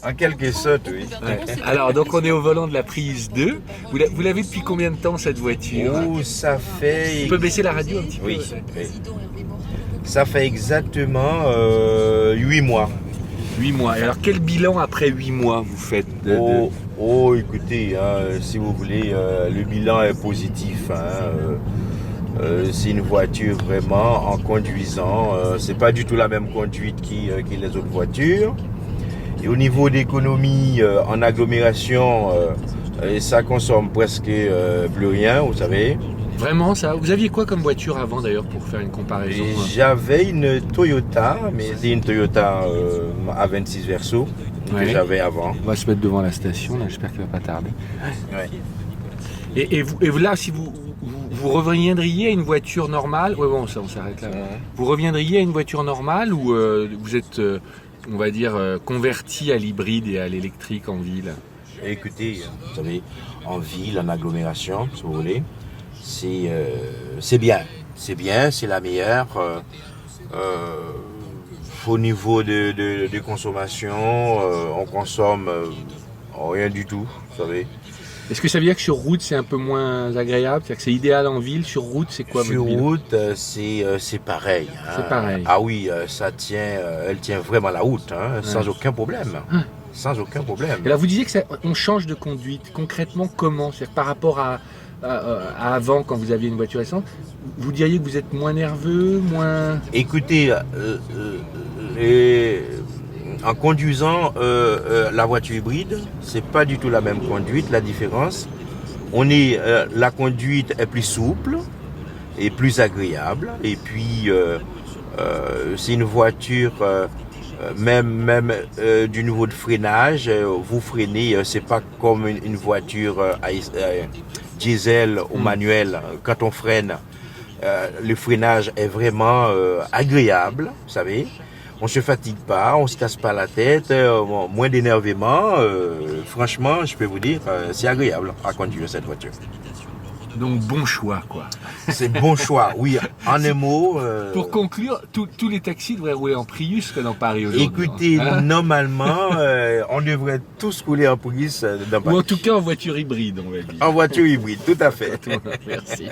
En quelque sorte, oui. Ouais. Alors, donc on est au volant de la Prius 2. Vous l'avez depuis combien de temps cette voiture? Oh, ça fait... On peut baisser la radio un petit peu? Oui, oui. Ça fait exactement 8 mois. 8 mois. Et alors, quel bilan après 8 mois vous faites Écoutez, hein, si vous voulez, le bilan est positif. Hein, c'est une voiture vraiment en conduisant. C'est pas du tout la même conduite que les autres voitures. Et au niveau d'économie en agglomération, ça consomme presque plus rien, vous savez. Vraiment ça? Vous aviez quoi comme voiture avant d'ailleurs pour faire une comparaison? Et j'avais une Toyota, mais c'est une Toyota A26 Verso que Ouais. j'avais avant. On va se mettre devant la station, là, j'espère qu'il va pas tarder. Ouais. Et vous là, si vous reviendriez à une voiture normale, ouais bon, ça on s'arrête là. Vous reviendriez à une voiture normale ou vous êtes, on va dire, converti à l'hybride et à l'électrique en ville? Écoutez, vous savez, en ville, en agglomération, si vous voulez, c'est bien. C'est bien, c'est la meilleure. Au niveau de consommation, on consomme rien du tout, vous savez. Est-ce que ça veut dire que sur route c'est un peu moins agréable? C'est-à-dire que c'est idéal en ville, sur route c'est quoi Sur votre bilan? route, c'est pareil. Hein. C'est pareil. Ah oui, elle tient vraiment la route, hein, sans aucun problème. Sans aucun problème. Et là vous disiez que on change de conduite. Concrètement comment? C'est-à-dire par rapport à avant quand vous aviez une voiture essence, vous diriez que vous êtes moins nerveux, moins... Écoutez, en conduisant la voiture hybride, c'est pas du tout la même conduite. La différence, la conduite est plus souple et plus agréable. Et puis, c'est une voiture, même du niveau de freinage, vous freinez, c'est pas comme une voiture diesel ou manuel. Quand on freine, le freinage est vraiment agréable, vous savez. On se fatigue pas, on se casse pas la tête, moins d'énervement. Franchement, je peux vous dire, c'est agréable à conduire cette voiture. Donc bon choix quoi. C'est bon choix, oui. En un mot. Pour conclure, tous les taxis devraient rouler en Prius dans Paris aujourd'hui. Écoutez, normalement, on devrait tous rouler en Prius dans Paris. Ou en tout cas en voiture hybride, on va dire. En voiture hybride, tout à fait. Merci.